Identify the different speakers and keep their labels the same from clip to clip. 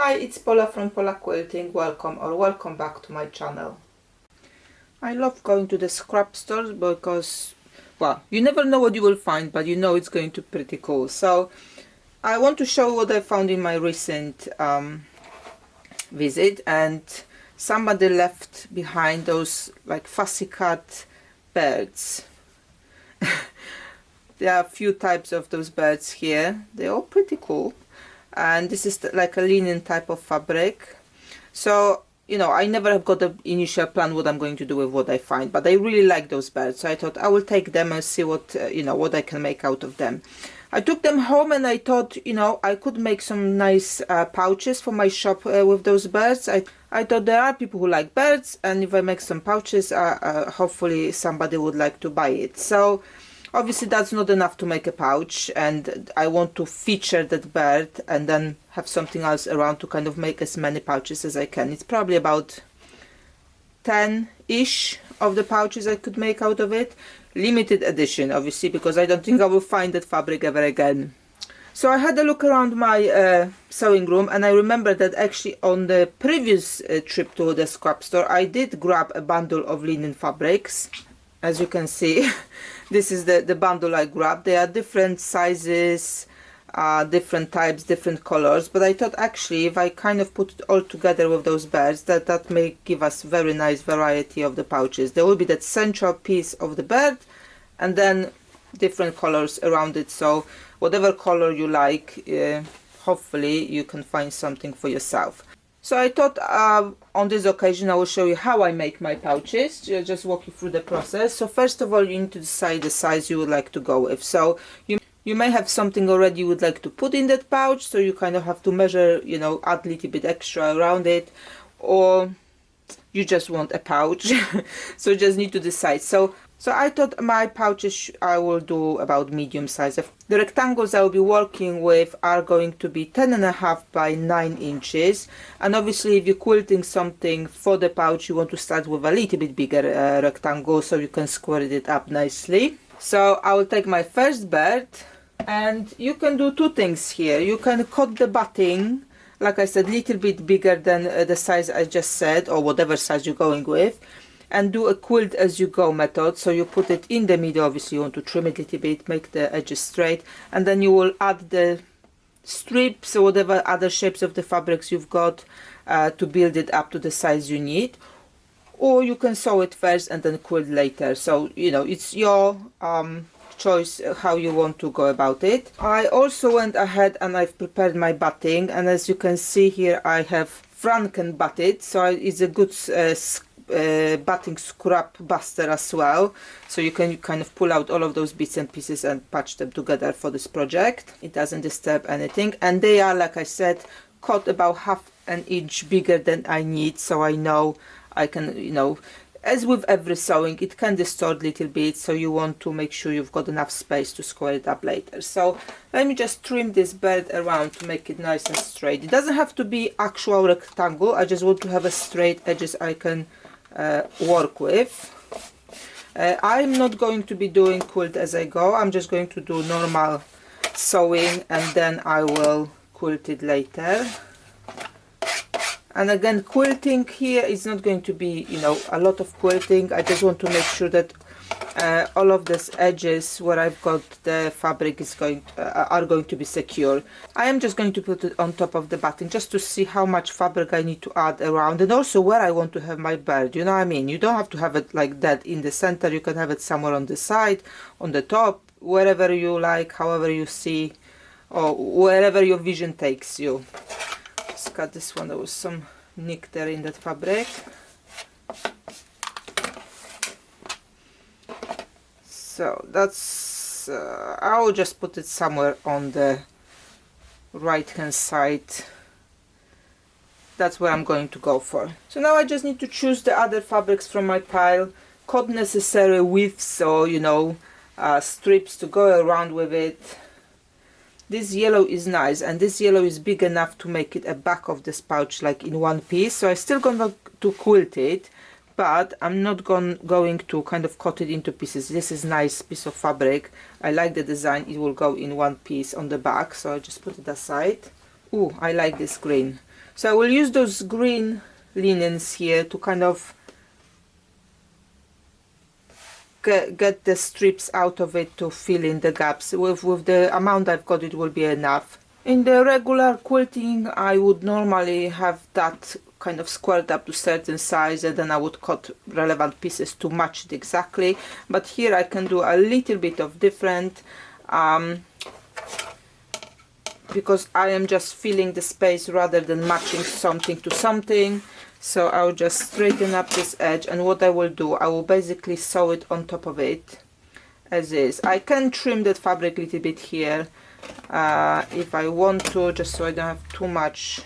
Speaker 1: Hi, it's Paula from Paula Quilting. Welcome back to my channel. I love going to the scrap stores because, well, you never know what you will find, but you know it's going to be pretty cool. So I want to show what I found in my recent visit, and somebody left behind those like fussy cut birds. There are a few types of those birds here. They're all pretty cool. And this is like a linen type of fabric. So, you know, I never have got the initial plan what I'm going to do with what I find, but I really like those birds. So I thought I will take them and see what, you know, what I can make out of them. I took them home and I thought, you know, I could make some nice pouches for my shop with those birds. I thought there are people who like birds, and if I make some pouches, hopefully somebody would like to buy it. So obviously that's not enough to make a pouch, and I want to feature that bird and then have something else around to kind of make as many pouches as I can. It's probably about 10-ish of the pouches I could make out of it. Limited edition, obviously, because I don't think I will find that fabric ever again. So I had a look around my sewing room, and I remember that actually on the previous trip to the scrap store I did grab a bundle of linen fabrics. As you can see, this is the bundle I grabbed. They are different sizes, different types, different colors, but I thought actually if I kind of put it all together with those birds, that may give us very nice variety of the pouches. There will be that central piece of the bird and then different colors around it, so whatever color you like, hopefully you can find something for yourself. So I thought on this occasion I will show you how I make my pouches, just walk you through the process. So first of all, you need to decide the size you would like to go with. So you may have something already you would like to put in that pouch, so you kind of have to measure, you know, add a little bit extra around it, or you just want a pouch. So you just need to decide. So I thought my pouches I will do about medium size. The rectangles I will be working with are going to be 10.5 by 9 inches. And obviously if you're quilting something for the pouch, you want to start with a little bit bigger rectangle so you can square it up nicely. So I will take my first bird, and you can do two things here. You can cut the batting, like I said, a little bit bigger than the size I just said, or whatever size you're going with, and do a quilt as you go method. So you put it in the middle, obviously you want to trim it a little bit, make the edges straight, and then you will add the strips or whatever other shapes of the fabrics you've got to build it up to the size you need. Or you can sew it first and then quilt later. So, you know, it's your choice how you want to go about it. I also went ahead and I've prepared my batting, and as you can see here I have Franken batted, so it's a good batting scrap buster as well, so you can kind of pull out all of those bits and pieces and patch them together for this project. It doesn't disturb anything, and they are, like I said, cut about half an inch bigger than I need, so I know I can, you know, as with every sewing, it can distort a little bit, so you want to make sure you've got enough space to square it up later. So let me just trim this bird around to make it nice and straight. It doesn't have to be actual rectangle, I just want to have a straight edges I can work with. I'm not going to be doing quilt as I go, I'm just going to do normal sewing and then I will quilt it later. And again, quilting here is not going to be, you know, a lot of quilting. I just want to make sure that all of these edges where I've got the fabric is are going to be secure. I am just going to put it on top of the batting just to see how much fabric I need to add around, and also where I want to have my bird, you know what I mean? You don't have to have it like that in the center, you can have it somewhere on the side, on the top, wherever you like, however you see, or wherever your vision takes you. Let's cut this one. There was some nick there in that fabric. So that's I will just put it somewhere on the right hand side. That's where I'm going to go for. So now I just need to choose the other fabrics from my pile, cut necessary widths, or, you know, strips to go around with it. This yellow is nice, and this yellow is big enough to make it a back of this pouch, like in one piece. So I'm still going to quilt it, but I'm not going to kind of cut it into pieces. This is nice piece of fabric. I like the design. It will go in one piece on the back, so I just put it aside. Ooh, I like this green. So I will use those green linens here to kind of get the strips out of it to fill in the gaps. With the amount I've got, it will be enough. In the regular quilting, I would normally have that kind of squared up to certain size, and then I would cut relevant pieces to match it exactly. But here I can do a little bit of different, because I am just filling the space rather than matching something to something. So I'll just straighten up this edge, and what I will do, I will basically sew it on top of it as is. I can trim that fabric a little bit here if I want to, just so I don't have too much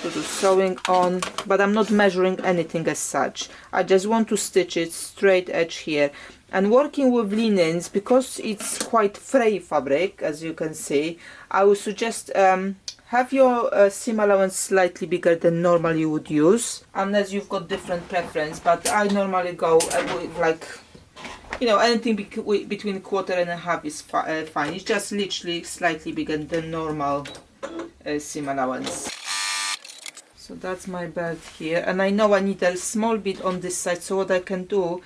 Speaker 1: to do sewing on, but I'm not measuring anything as such. I just want to stitch it straight edge here. And working with linens, because it's quite fray fabric, as you can see, I would suggest have your seam allowance slightly bigger than normally you would use, unless you've got different preference. But I normally go with, like, you know, anything between 1/4 and 1/2 is fine. It's just literally slightly bigger than normal seam allowance. So that's my belt here, and I know I need a small bit on this side, so what I can do,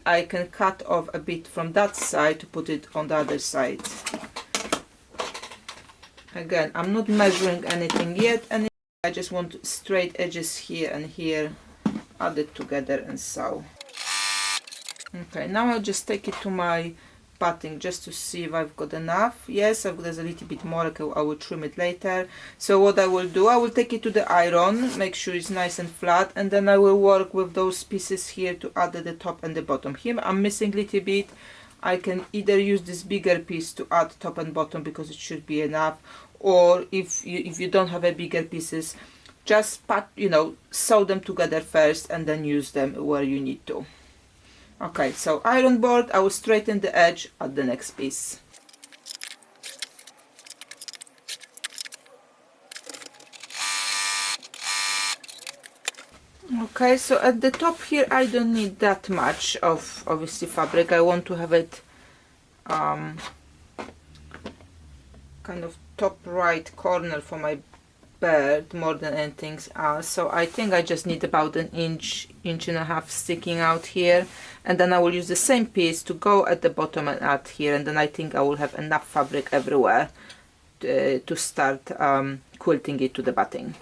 Speaker 1: I can cut off a bit from that side to put it on the other side. Again, I'm not measuring anything yet, and I just want straight edges here and here added together and sew. Okay, now I'll just take it to my batting just to see if I've got enough. Yes, there's a little bit more. Okay, I will trim it later. So what I will do, I will take it to the iron, make sure it's nice and flat, and then I will work with those pieces here to add at the top and the bottom. Here I'm missing a little bit. I can either use this bigger piece to add top and bottom because it should be enough, or if you don't have a bigger pieces, just sew them together first and then use them where you need to. Okay, so iron board, I will straighten the edge at the next piece. Okay, so at the top here I don't need that much of obviously fabric. I want to have it kind of top right corner for my bird more than anything else. So I think I just need about an inch and a half sticking out here, and then I will use the same piece to go at the bottom and add here, and then I think I will have enough fabric everywhere to start quilting it to the batting.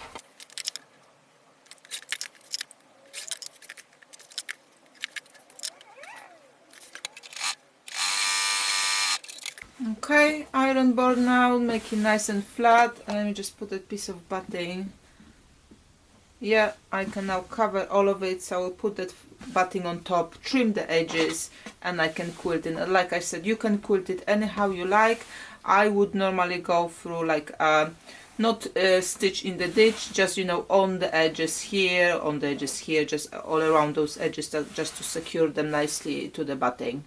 Speaker 1: Okay, iron board now, make it nice and flat, and let me just put a piece of batting. Yeah, I can now cover all of it, so I will put that batting on top, trim the edges, and I can quilt it. And like I said, you can quilt it anyhow you like. I would normally go through like not stitch in the ditch, just on the edges here, just all around those edges, just to secure them nicely to the batting.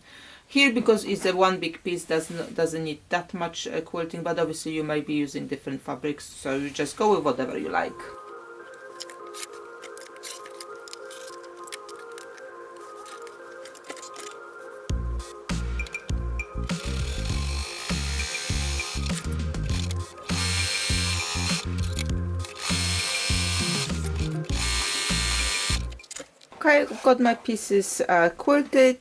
Speaker 1: Here, because it's a one big piece, doesn't need that much quilting, but obviously you might be using different fabrics, so you just go with whatever you like. Okay, I've got my pieces quilted,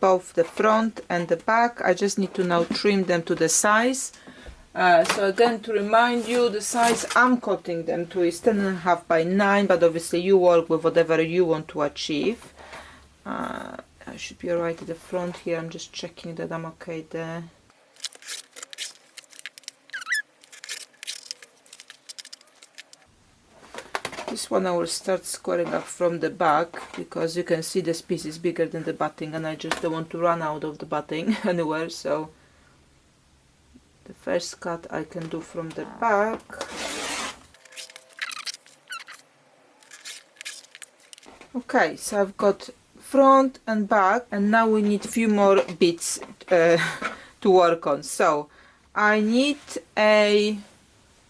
Speaker 1: both the front and the back. I just need to now trim them to the size. So again, to remind you, the size I'm cutting them to is 10.5 by 9, but obviously you work with whatever you want to achieve. I should be alright at the front here. I'm just checking that I'm okay there. This one I will start squaring up from the back, because you can see this piece is bigger than the batting, and I just don't want to run out of the batting anywhere. So the first cut I can do from the back. Okay, so I've got front and back, and now we need a few more bits to work on. So I need a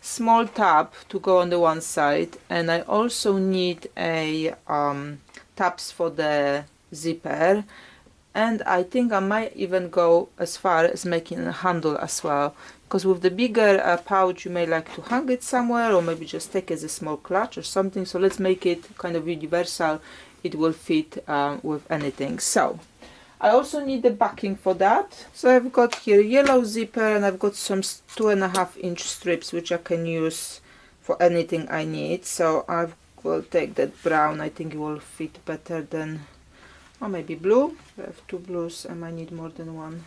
Speaker 1: small tab to go on the one side, and I also need a tabs for the zipper, and I think I might even go as far as making a handle as well, because with the bigger pouch you may like to hang it somewhere, or maybe just take as a small clutch or something. So let's make it kind of universal. It will fit with anything. So I also need the backing for that. So I've got here yellow zipper, and I've got some 2.5-inch strips which I can use for anything I need. So I will take that brown. I think it will fit better than, or maybe blue. I have 2 blues. I might need more than one.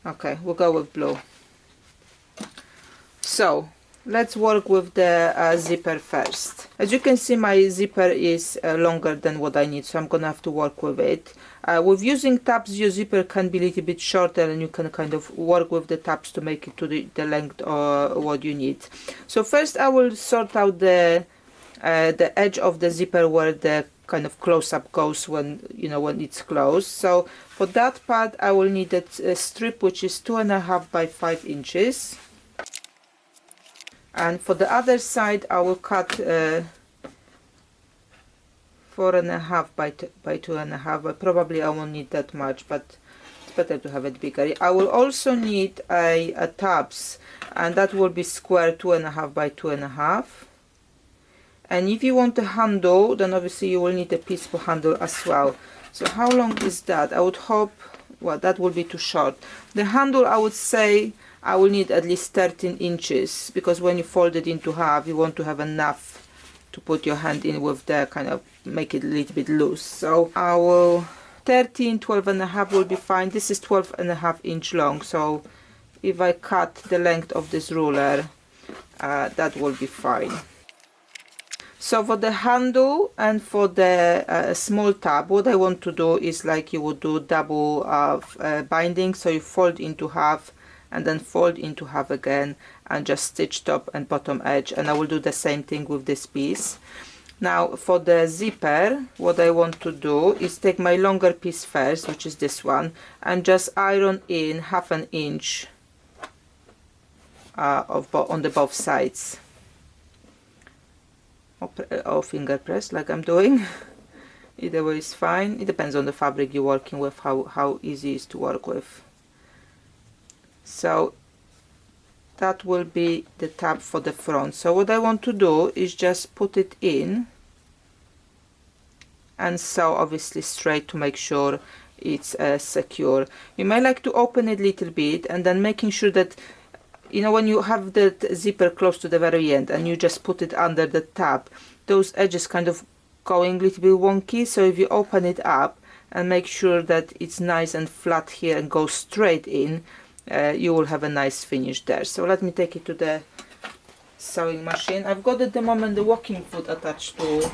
Speaker 1: Okay, we'll go with blue. So let's work with the zipper first. As you can see, my zipper is longer than what I need, so I'm gonna have to work with it. With using tabs, your zipper can be a little bit shorter, and you can kind of work with the tabs to make it to the length or what you need. So first I will sort out the edge of the zipper where the kind of close-up goes when, you know, when it's closed. So for that part I will need a strip which is 2.5 by 5 inches. And for the other side I will cut 4.5 by 2.5, but probably I won't need that much, but it's better to have it bigger. I will also need a tabs, and that will be square 2.5 by 2.5. And if you want a handle, then obviously you will need a piece for handle as well. So how long is that? I would hope, well, that will be too short. The handle, I would say I will need at least 13 inches, because when you fold it into half, you want to have enough to put your hand in with the kind of make it a little bit loose. So I will 12.5 will be fine. This is 12.5 inch long, so if I cut the length of this ruler, that will be fine. So for the handle and for the small tab, what I want to do is like you would do double binding. So you fold into half and then fold into half again, and just stitch top and bottom edge. And I will do the same thing with this piece. Now for the zipper, what I want to do is take my longer piece first, which is this one, and just iron in 1/2 inch on the both sides. Or finger press like I'm doing. Either way is fine. It depends on the fabric you're working with, how easy it is to work with. So that will be the tab for the front. So what I want to do is just put it in and sew obviously straight to make sure it's secure. You may like to open it a little bit, and then making sure that, you know, when you have the zipper close to the very end and you just put it under the tab, those edges kind of going a little bit wonky. So if you open it up and make sure that it's nice and flat here and go straight in, you will have a nice finish there. So let me take it to the sewing machine. I've got at the moment the walking foot attached to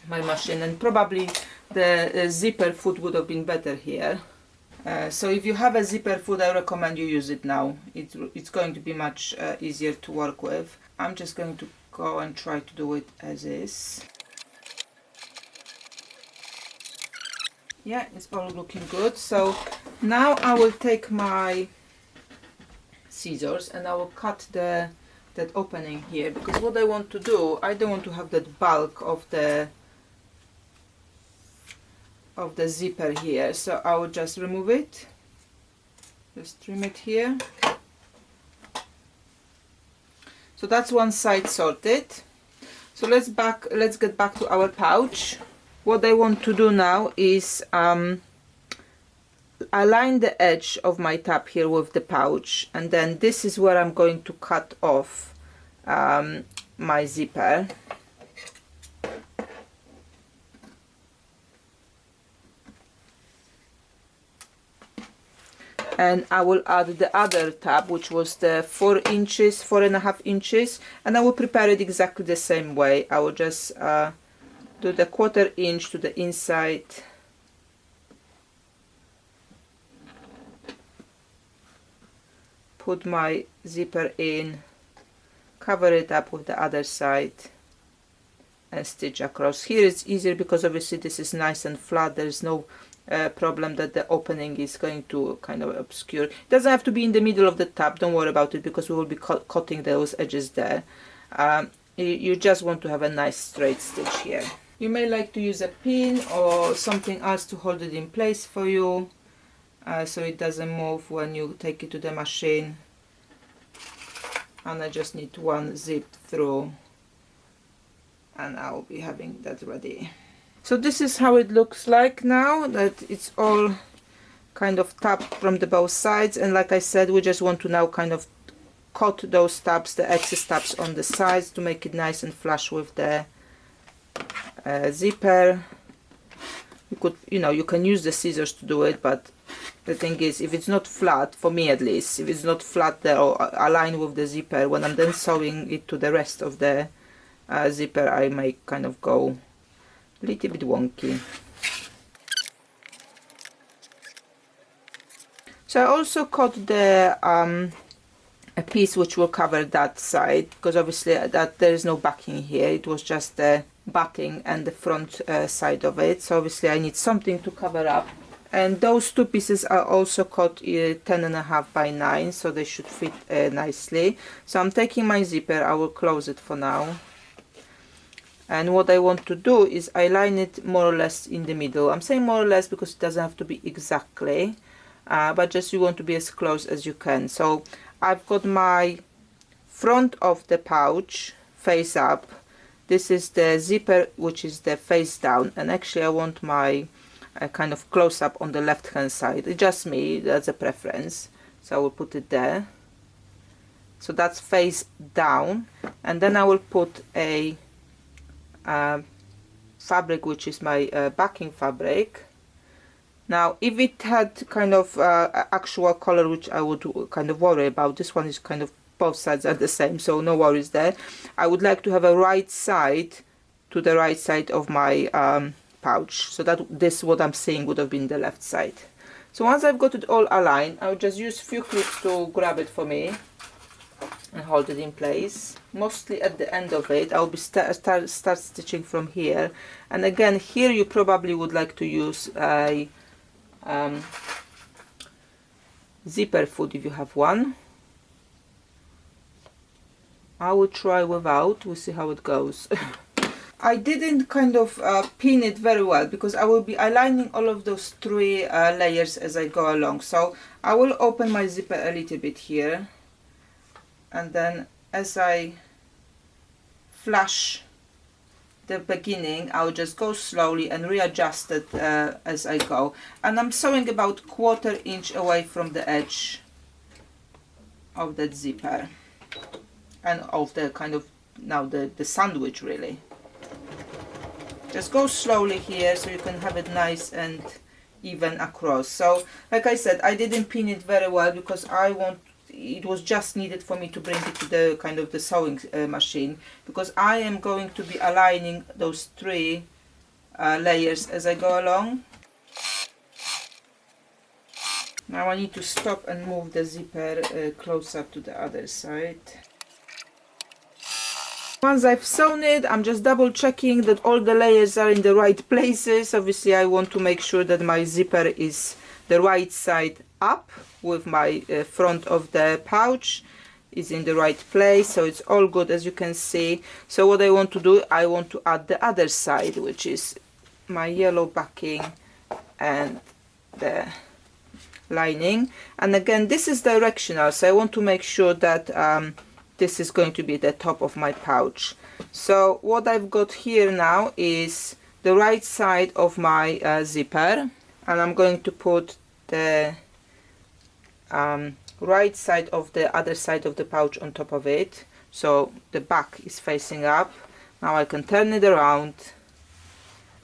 Speaker 1: my machine, and probably the zipper foot would have been better here. So if you have a zipper foot, I recommend you use it now. It's going to be much easier to work with. I'm just going to go and try to do it as is. Yeah, it's all looking good. So now I will take my scissors and I will cut that opening here, because what I want to do, I don't want to have that bulk of the zipper here. So I will just remove it, just trim it here. So that's one side sorted. So let's get back to our pouch. What I want to do now is align the edge of my tab here with the pouch, and then this is where I'm going to cut off my zipper. And I will add the other tab, which was the 4.5 inches, and I will prepare it exactly the same way. I will just do the 1/4 inch to the inside, put my zipper in, cover it up with the other side, and stitch across. Here it's easier because obviously this is nice and flat. There's no problem that the opening is going to kind of obscure. It doesn't have to be in the middle of the tab, don't worry about it, because we will be cutting those edges there. You just want to have a nice straight stitch here. You may like to use a pin or something else to hold it in place for you, so it doesn't move when you take it to the machine. and I just need one zip through, and I'll be having that ready. So this is how it looks like now that it's all kind of tapped from the both sides, and like I said, we just want to now kind of cut those tabs, the excess tabs on the sides, to make it nice and flush with the zipper. You could, you can use the scissors to do it, but the thing is, if it's not flat, for me at least, if it's not flat there or aligned with the zipper, when I'm then sewing it to the rest of the zipper, I may kind of go a little bit wonky. So I also cut the a piece which will cover that side, because obviously that there is no backing here, it was just the batting and the front side of it, so obviously I need something to cover up. And those two pieces are also cut 10.5 by 9, so they should fit nicely. So I'm taking my zipper, I will close it for now, and what I want to do is I line it more or less in the middle. I'm saying more or less because it doesn't have to be exactly, but just you want to be as close as you can. So I've got my front of the pouch face up, this is the zipper which is the face down, and actually I want my kind of close up on the left hand side. It's just me, that's a preference, so I will put it there. So that's face down, and then I will put a fabric which is my backing fabric. Now if it had kind of actual color, which I would kind of worry about, this one is kind of both sides are the same, so no worries there. I would like to have a right side to the right side of my pouch, so that this, what I'm seeing, would have been the left side. So once I've got it all aligned, I'll just use a few clips to grab it for me and hold it in place. Mostly at the end of it, I'll be start stitching from here, and again here you probably would like to use a zipper foot if you have one. I will try without, we'll see how it goes. I didn't kind of pin it very well because I will be aligning all of those three layers as I go along. So I will open my zipper a little bit here, and then as I flush the beginning, I'll just go slowly and readjust it as I go. And I'm sewing about 1/4 inch away from the edge of that zipper and of the kind of now the sandwich really. Just go slowly here so you can have it nice and even across. So like I said, I didn't pin it very well because it was just needed for me to bring it to the kind of the sewing machine, because I am going to be aligning those three layers as I go along. Now I need to stop and move the zipper close up to the other side. Once I've sewn it, I'm just double checking that all the layers are in the right places. Obviously I want to make sure that my zipper is the right side up, with my front of the pouch is in the right place, so it's all good as you can see. So what I want to do, I want to add the other side, which is my yellow backing and the lining. And again, this is directional, so I want to make sure that this is going to be the top of my pouch. So what I've got here now is the right side of my zipper, and I'm going to put the right side of the other side of the pouch on top of it, so the back is facing up. Now I can turn it around,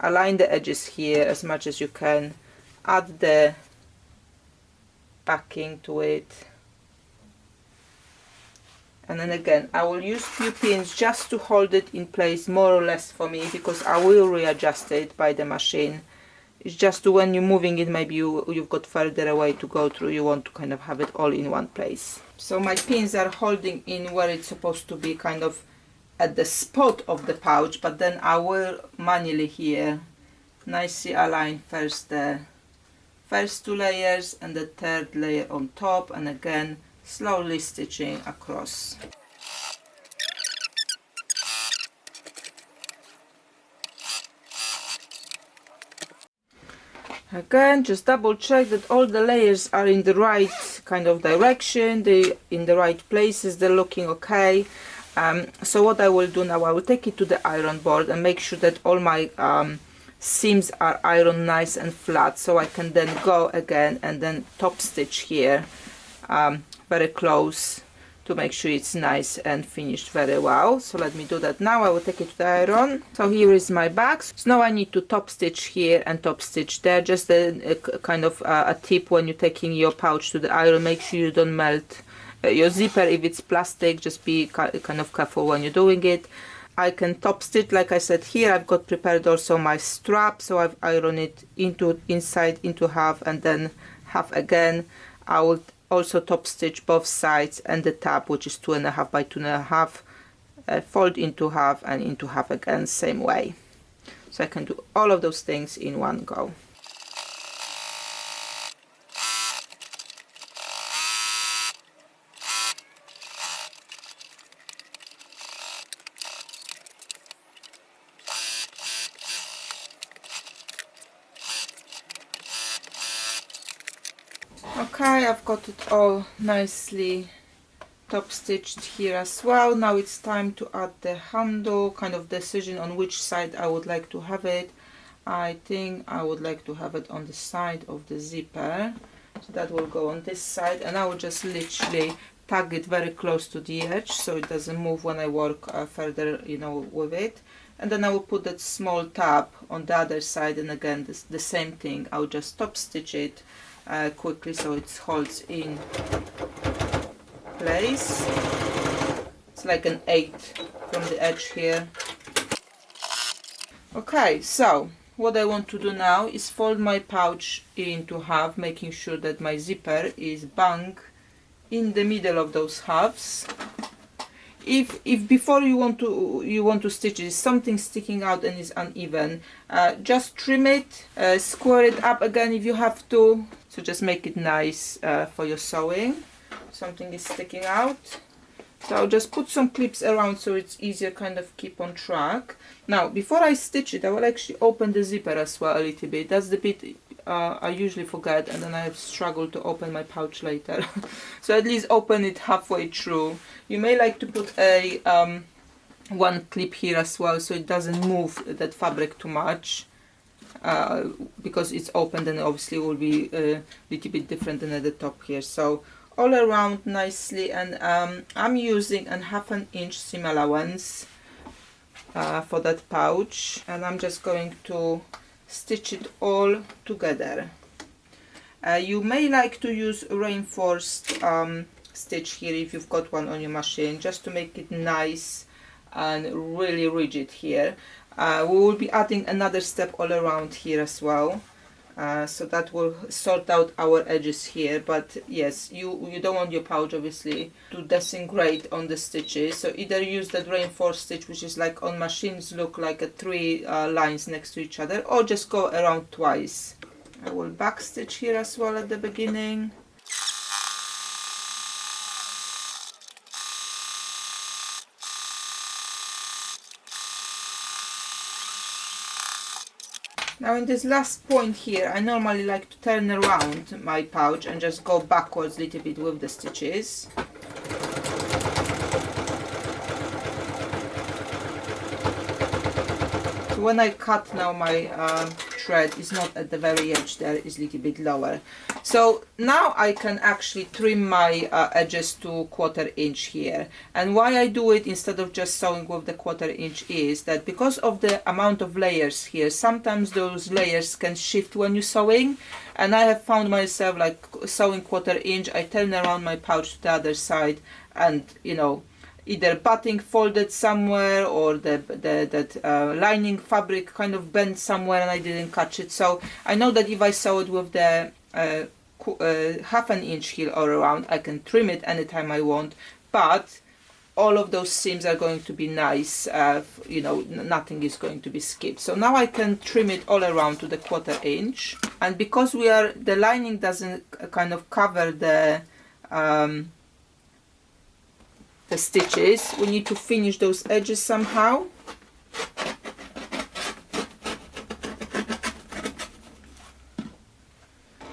Speaker 1: align the edges here as much as you can, add the backing to it, and then again I will use few pins just to hold it in place more or less for me, because I will readjust it by the machine. It's just when you're moving it, maybe you've got further away to go through, you want to kind of have it all in one place. So my pins are holding in where it's supposed to be, kind of at the spot of the pouch, but then I will manually here nicely align first the first two layers and the third layer on top, and again slowly stitching across. Again, just double check that all the layers are in the right kind of direction, they're in the right places, they're looking okay. So what I will do now, I will take it to the iron board and make sure that all my seams are ironed nice and flat, so I can then go again and then top stitch here very close to make sure it's nice and finished very well. So let me do that now. I will take it to the iron. So here is my box. So now I need to top stitch here and top stitch there. Just a kind of a tip when you're taking your pouch to the iron, make sure you don't melt your zipper. If it's plastic, just be kind of careful when you're doing it. I can top stitch, like I said here. I've got prepared also my strap, so I've ironed it inside into half and then half again. I will also top stitch both sides and the top, which is 2.5 by 2.5, fold into half and into half again, same way. So I can do all of those things in one go. Okay, I've got it all nicely top stitched here as well. Now it's time to add the handle, kind of decision on which side I would like to have it. I think I would like to have it on the side of the zipper, so that will go on this side, and I will just literally tag it very close to the edge so it doesn't move when I work further, you know, with it. And then I will put that small tab on the other side, and again the same thing. I'll just top stitch it quickly so it holds in place. It's like an 8 from the edge here. Okay, so what I want to do now is fold my pouch into half, making sure that my zipper is bang in the middle of those halves. If before you want to stitch it, something sticking out and is uneven, just trim it, square it up again if you have to. So just make it nice for your sewing. Something is sticking out. So I'll just put some clips around so it's easier kind of keep on track. Now before I stitch it, I will actually open the zipper as well a little bit. That's the bit I usually forget, and then I struggle to open my pouch later. So at least open it halfway through. You may like to put a one clip here as well so it doesn't move that fabric too much. Because it's open, then obviously it will be a little bit different than at the top here. So all around nicely, and I'm using a 1/2 inch seam allowance for that pouch, and I'm just going to stitch it all together. You may like to use reinforced stitch here if you've got one on your machine, just to make it nice and really rigid here. We will be adding another step all around here as well, so that will sort out our edges here. But yes, you don't want your pouch obviously to disintegrate on the stitches, so either use that reinforced stitch, which is like on machines look like a 3 lines next to each other, or just go around twice. I will back stitch here as well at the beginning. Now in this last point here, I normally like to turn around my pouch and just go backwards a little bit with the stitches. So when I cut now, my thread is not at the very edge there, it's a little bit lower. So now I can actually trim my edges to 1/4 inch here. And why I do it instead of just sewing with the 1/4 inch is that because of the amount of layers here, sometimes those layers can shift when you're sewing. And I have found myself like sewing 1/4 inch, I turn around my pouch to the other side, and you know, either batting folded somewhere, or that lining fabric kind of bent somewhere and I didn't catch it. So I know that if I sew it with the 1/2 inch heel all around, I can trim it anytime I want, but all of those seams are going to be nice, you know, nothing is going to be skipped. So now I can trim it all around to the 1/4 inch, and because the lining doesn't kind of cover the stitches, we need to finish those edges somehow.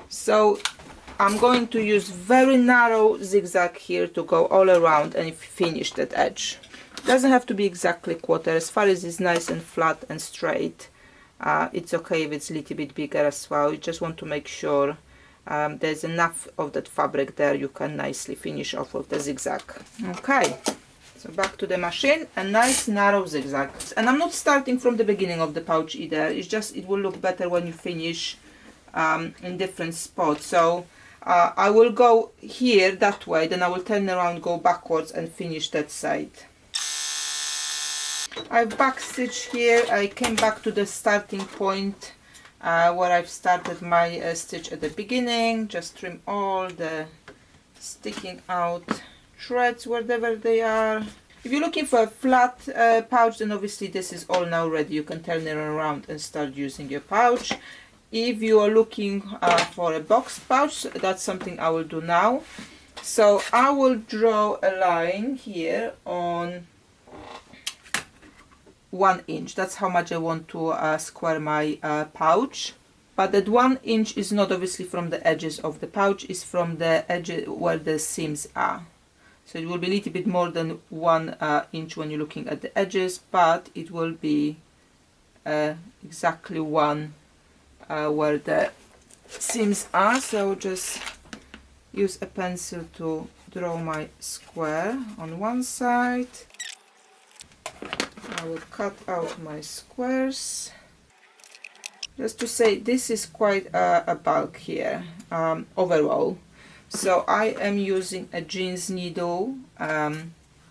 Speaker 1: So I'm going to use very narrow zigzag here to go all around and finish that edge. It doesn't have to be exactly quarter, as far as it's nice and flat and straight. It's okay if it's a little bit bigger as well. You just want to make sure there's enough of that fabric there, you can nicely finish off with the zigzag. Okay, so back to the machine, a nice narrow zigzag. And I'm not starting from the beginning of the pouch either, it's just it will look better when you finish in different spots. So I will go here that way, then I will turn around, go backwards and finish that side. I've backstitched here. I came back to the starting point where I've started my stitch at the beginning. Just trim all the sticking out threads wherever they are. If you're looking for a flat pouch, then obviously this is all now ready. You can turn it around and start using your pouch. If you are looking for a box pouch, that's something I will do now. So I will draw a line here on 1 inch. That's how much I want to square my pouch. But that 1 inch is not obviously from the edges of the pouch, it's from the edges where the seams are. So it will be a little bit more than 1 inch when you're looking at the edges, but it will be exactly 1 where the seams are. So just use a pencil to draw my square on one side. I will cut out my squares. Just to say, this is quite a bulk here overall. So I am using a jeans needle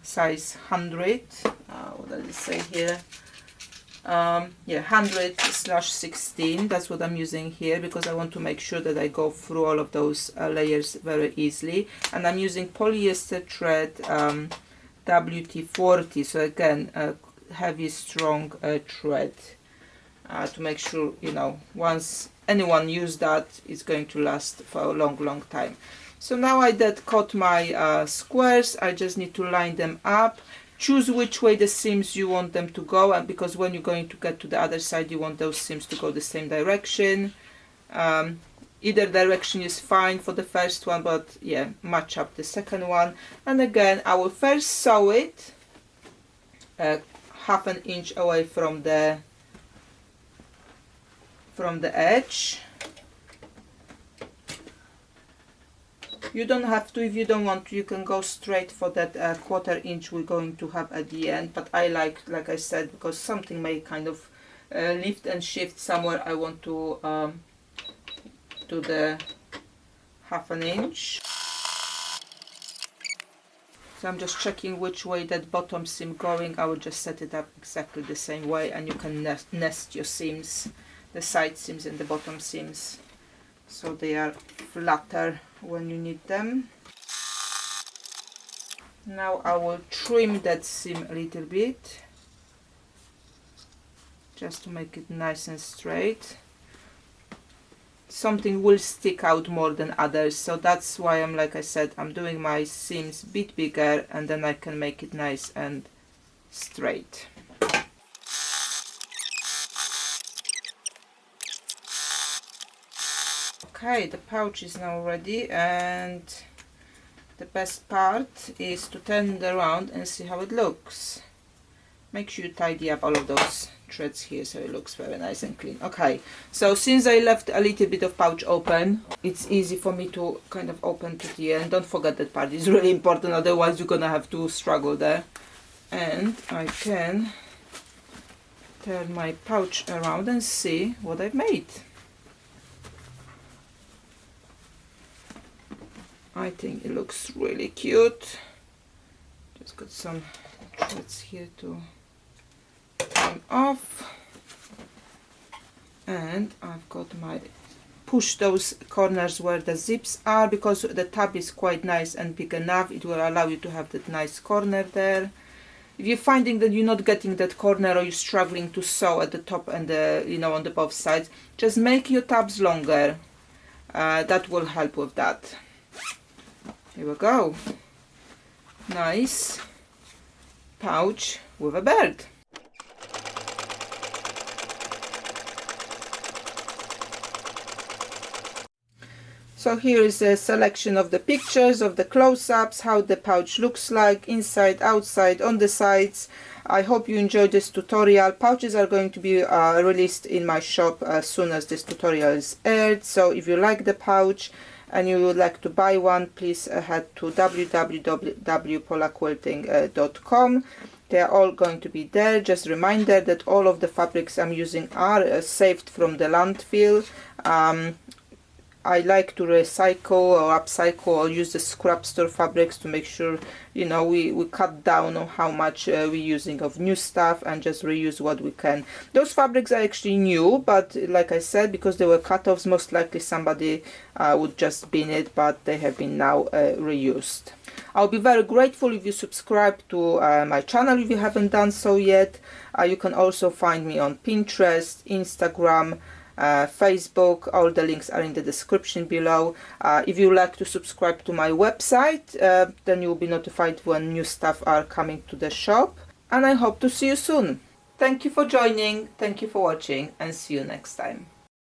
Speaker 1: size 100. What does it say here? Yeah, 100/16. That's what I'm using here because I want to make sure that I go through all of those layers very easily. And I'm using polyester thread WT40. So again, heavy, strong thread to make sure, you know, once anyone use that, it's going to last for a long time. So now I did cut my squares. I just need to line them up. Choose which way the seams you want them to go, and because when you're going to get to the other side, you want those seams to go the same direction. Either direction is fine for the first one, but yeah, match up the second one. And again, I will first sew it 1/2 inch away from the edge. You don't have to. If you don't want to, you can go straight for that 1/4 inch we're going to have at the end, but I like I said, because something may kind of lift and shift somewhere, I want to do the 1/2 inch. So I'm just checking which way that bottom seam going. I will just set it up exactly the same way, and you can nest your seams, the side seams and the bottom seams, so they are flatter when you need them. Now I will trim that seam a little bit, just to make it nice and straight. Something will stick out more than others, so that's why I'm, like I said, I'm doing my seams a bit bigger, and then I can make it nice and straight. Okay, the pouch is now ready, and the best part is to turn it around and see how it looks. Make sure you tidy up all of those threads here so it looks very nice and clean. Okay, so since I left a little bit of pouch open, it's easy for me to kind of open to the end. Don't forget that part is really important, otherwise you're gonna have to struggle there. And I can turn my pouch around and see what I've made. I think it looks really cute. Just got some threads here to trim off, and I've got my push those corners where the zips are, because the tab is quite nice and big enough. It will allow you to have that nice corner there. If you're finding that you're not getting that corner, or you're struggling to sew at the top and the, you know, on the both sides, just make your tabs longer. That will help with that. Here we go. Nice pouch with a bird. So So here is a selection of the pictures of the close-ups, how the pouch looks like, inside, outside, on the sides. I hope you enjoyed this tutorial. Pouches are going to be released in my shop as soon as this tutorial is aired. So if you like the pouch and you would like to buy one, please head to www.polaquilting.com. They are all going to be there. Just a reminder that all of the fabrics I'm using are saved from the landfill. I like to recycle or upcycle or use the Scrapstore fabrics to make sure, you know, we cut down on how much we're using of new stuff and just reuse what we can. Those fabrics are actually new, but like I said, because they were cut-offs, most likely somebody would just bin it, but they have been now reused. I'll be very grateful if you subscribe to my channel if you haven't done so yet. You can also find me on Pinterest, Instagram, Facebook. All the links are in the description below. If you like to subscribe to my website, then you'll be notified when new stuff are coming to the shop, and I hope to see you soon. Thank you for joining, thank you for watching, and see you next time.